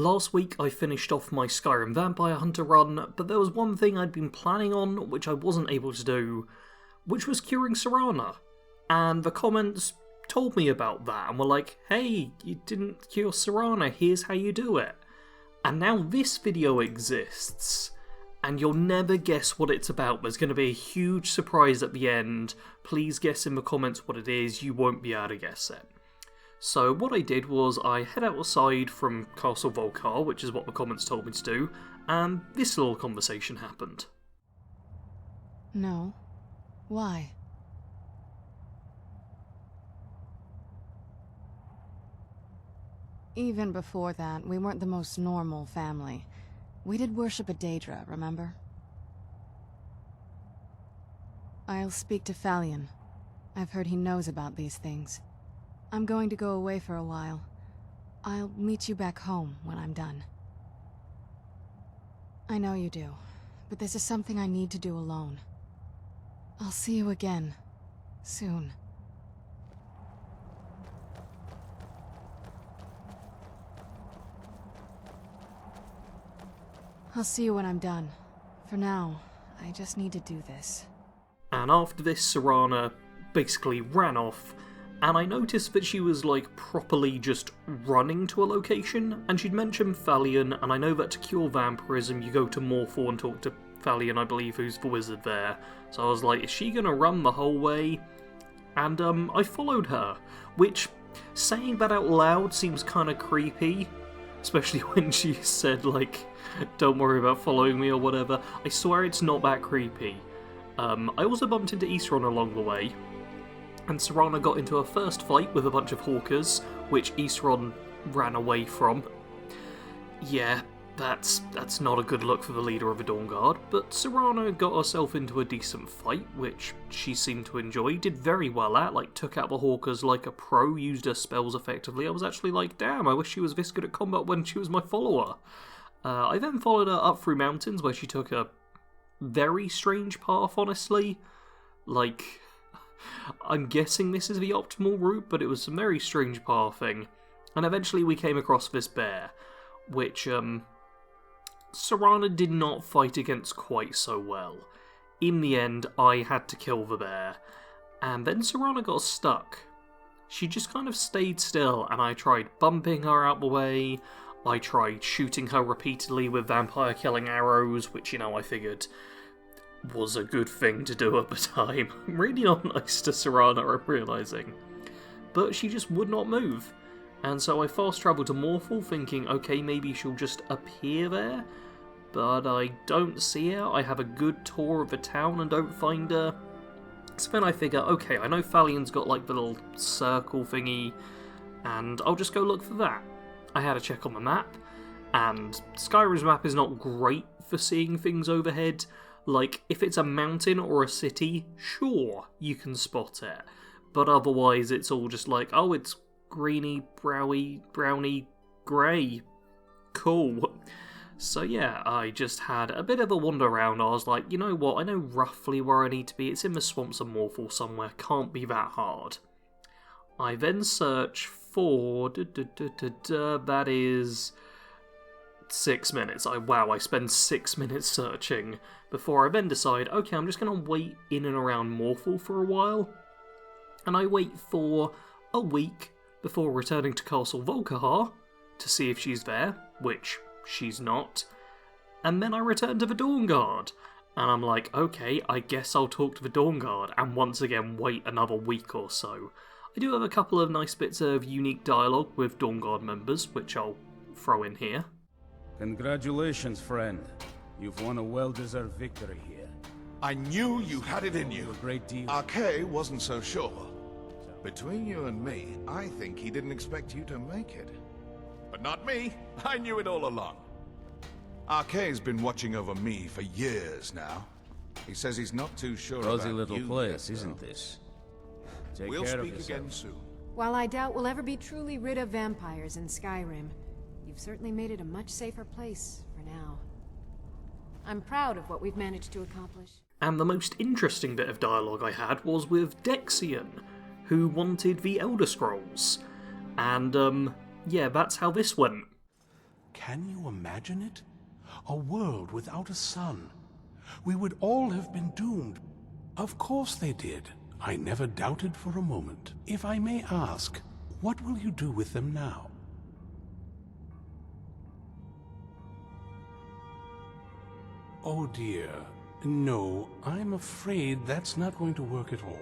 Last week I finished off my Skyrim Vampire Hunter run, but there was one thing I'd been planning on which I wasn't able to do, which was curing Serana. And the comments told me about that and were like, hey, you didn't cure Serana, here's how you do it. And now this video exists, and you'll never guess what it's about. There's going to be a huge surprise at the end. Please guess in the comments what it is, you won't be able to guess it. So what I did was I head outside from Castle Volcar, which is what the comments told me to do, and this little conversation happened. No. Why? Even before that, we weren't the most normal family. We did worship a Daedra, remember? I'll speak to Falion. I've heard he knows about these things. I'm going to go away for a while. I'll meet you back home when I'm done. I know you do, but this is something I need to do alone. I'll see you again, soon. I'll see you when I'm done. For now, I just need to do this. And after this, Serana basically ran off, and I noticed that she was like properly just running to a location, and she'd mentioned Falion, and I know that to cure vampirism you go to Morphal and talk to Falion, I believe, who's the wizard there. So I was like, is she gonna run the whole way? And I followed her, which, saying that out loud seems kinda creepy, especially when she said like, don't worry about following me or whatever. I swear it's not that creepy. I also bumped into Isron along the way, and Serana got into a first fight with a bunch of hawkers, which Isron ran away from. Yeah, that's not a good look for the leader of the Dawn Guard, but Serana got herself into a decent fight, which she seemed to enjoy, did very well at, like took out the hawkers like a pro, used her spells effectively. I was actually like, damn, I wish she was this good at combat when she was my follower. I then followed her up through mountains where she took a very strange path, honestly. Like, I'm guessing this is the optimal route, but it was some very strange pathing. And eventually we came across this bear, which Serana did not fight against quite so well. In the end, I had to kill the bear, and then Serana got stuck. She just kind of stayed still, and I tried bumping her out the way. I tried shooting her repeatedly with vampire killing arrows, which, you know, I figured was a good thing to do at the time. Really not nice to Serana, I'm realising. But she just would not move. And so I fast travelled to Morphal thinking, okay, maybe she'll just appear there. But I don't see her. I have a good tour of the town and don't find her. So then I figure, okay, I know Falion's got like the little circle thingy, and I'll just go look for that. I had a check on the map, and Skyrim's map is not great for seeing things overhead. Like, if it's a mountain or a city, sure, you can spot it. But otherwise, it's all just like, oh, it's greeny, browny, grey. Cool. So yeah, I just had a bit of a wander around. I was like, you know what, I know roughly where I need to be. It's in the swamps of Morphal somewhere, can't be that hard. I then search for... that is 6 minutes. I spend 6 minutes searching before I then decide, okay, I'm just going to wait in and around Morphal for a while. And I wait for a week before returning to Castle Volcar to see if she's there, which she's not. And then I return to the Dawn Guard. And I'm like, okay, I guess I'll talk to the Dawn Guard, and once again wait another week or so. I do have a couple of nice bits of unique dialogue with Dawn Guard members, which I'll throw in here. Congratulations, friend. You've won a well-deserved victory here. I knew you had it in you. A great deal. Arkay wasn't so sure. Between you and me, I think he didn't expect you to make it. But not me. I knew it all along. Arkay's been watching over me for years now. He says he's not too sure Cozy about little you place, yet, isn't though. this? Take We'll care of speak yourself. again soon. While I doubt we'll ever be truly rid of vampires in Skyrim, you've certainly made it a much safer place for now. I'm proud of what we've managed to accomplish. And the most interesting bit of dialogue I had was with Dexion, who wanted the Elder Scrolls. And, yeah, that's how this went. Can you imagine it? A world without a sun. We would all have been doomed. Of course they did. I never doubted for a moment. If I may ask, what will you do with them now? Oh dear. No, I'm afraid that's not going to work at all.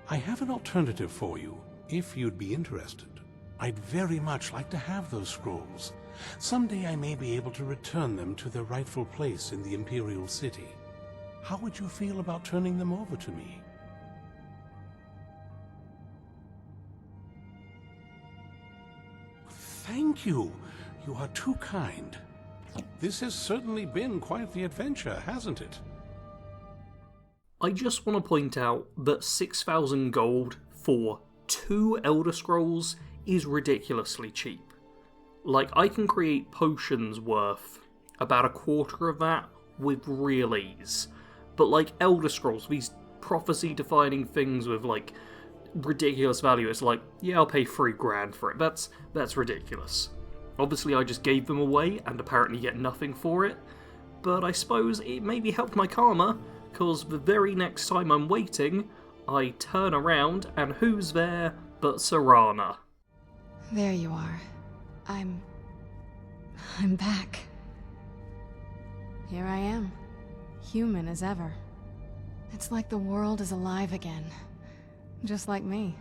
I have an alternative for you, if you'd be interested. I'd very much like to have those scrolls. Someday I may be able to return them to their rightful place in the Imperial City. How would you feel about turning them over to me? Thank you. You are too kind. This has certainly been quite the adventure, hasn't it? I just want to point out that 6,000 gold for 2 Elder Scrolls is ridiculously cheap. Like, I can create potions worth about a quarter of that with real ease. But like Elder Scrolls, these prophecy-defining things with like ridiculous value, it's like, yeah, I'll pay 3 grand for it. That's ridiculous. Obviously I just gave them away and apparently get nothing for it, but I suppose it maybe helped my karma, because the very next time I'm waiting, I turn around and who's there but Serana. There you are. I'm back. Here I am, human as ever. It's like the world is alive again, just like me.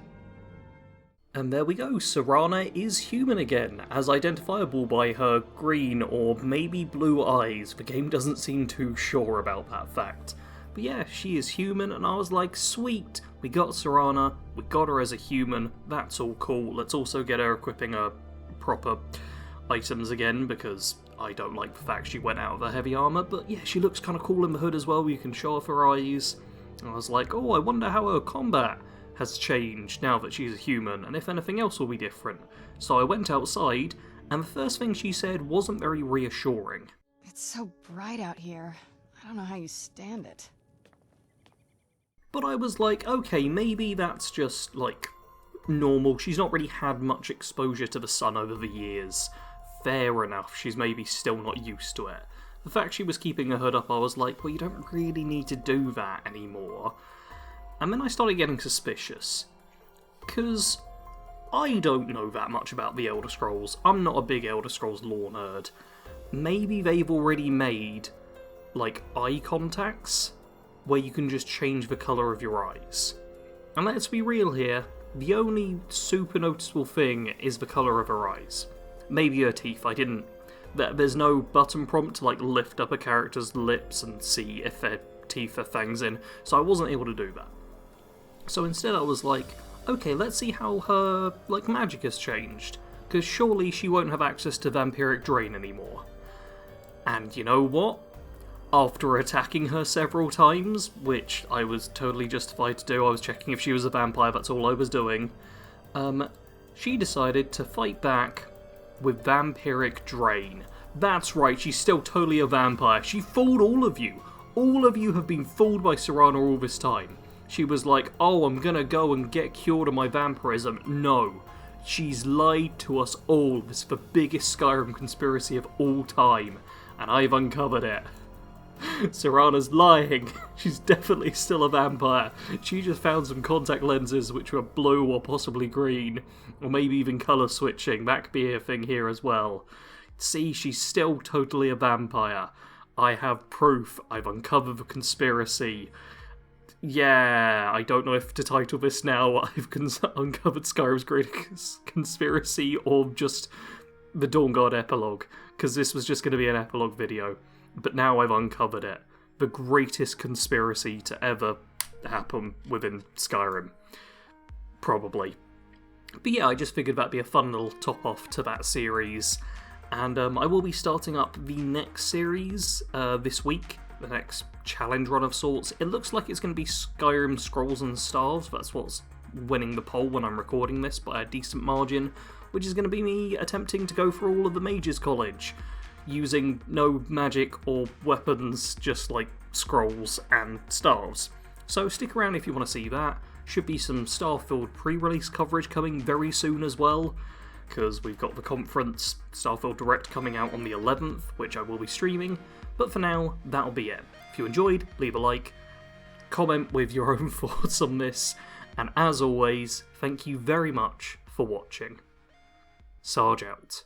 And there we go, Serana is human again, as identifiable by her green or maybe blue eyes. The game doesn't seem too sure about that fact. But yeah, she is human, and I was like, sweet, we got Serana, we got her as a human, that's all cool. Let's also get her equipping her proper items again, because I don't like the fact she went out of her heavy armour, but yeah, she looks kind of cool in the hood as well, you can show off her eyes. And I was like, oh, I wonder how her combat has changed now that she's a human, and if anything else will be different. So I went outside, and the first thing she said wasn't very reassuring. It's so bright out here. I don't know how you stand it. But I was like, okay, maybe that's just, like, normal. She's not really had much exposure to the sun over the years. Fair enough, she's maybe still not used to it. The fact she was keeping her hood up, I was like, well, you don't really need to do that anymore. And then I started getting suspicious. Because I don't know that much about the Elder Scrolls. I'm not a big Elder Scrolls lore nerd. Maybe they've already made, like, eye contacts, where you can just change the colour of your eyes. And let's be real here, the only super noticeable thing is the colour of her eyes. Maybe her teeth, there's no button prompt to like lift up a character's lips and see if their teeth are fangs in, so I wasn't able to do that. So instead I was like, okay, let's see how her like magic has changed, because surely she won't have access to vampiric drain anymore. And you know what? After attacking her several times, which I was totally justified to do, I was checking if she was a vampire, that's all I was doing, she decided to fight back with vampiric drain. That's right, she's still totally a vampire. She fooled all of you. All of you have been fooled by Serana all this time. She was like, oh, I'm gonna go and get cured of my vampirism. No. She's lied to us all. This is the biggest Skyrim conspiracy of all time, and I've uncovered it. Serana's lying. She's definitely still a vampire. She just found some contact lenses which were blue or possibly green, or maybe even colour switching. That could be a thing here as well. See, she's still totally a vampire. I have proof. I've uncovered the conspiracy. Yeah, I don't know if to title this now I've uncovered Skyrim's greatest conspiracy or just the Dawnguard epilogue, because this was just going to be an epilogue video. But now I've uncovered it. The greatest conspiracy to ever happen within Skyrim. Probably. But yeah, I just figured that'd be a fun little top-off to that series. And I will be starting up the next series this week. The next challenge run of sorts. It looks like it's going to be Skyrim Scrolls and Stars. That's what's winning the poll when I'm recording this by a decent margin. Which is going to be me attempting to go through all of the Mages College, using no magic or weapons, just like scrolls and stars. So stick around if you want to see that. Should be some Starfield pre-release coverage coming very soon as well. because we've got the conference Starfield Direct coming out on the 11th, which I will be streaming, but for now, that'll be it. If you enjoyed, leave a like, comment with your own thoughts on this, and as always, thank you very much for watching. Sarge out.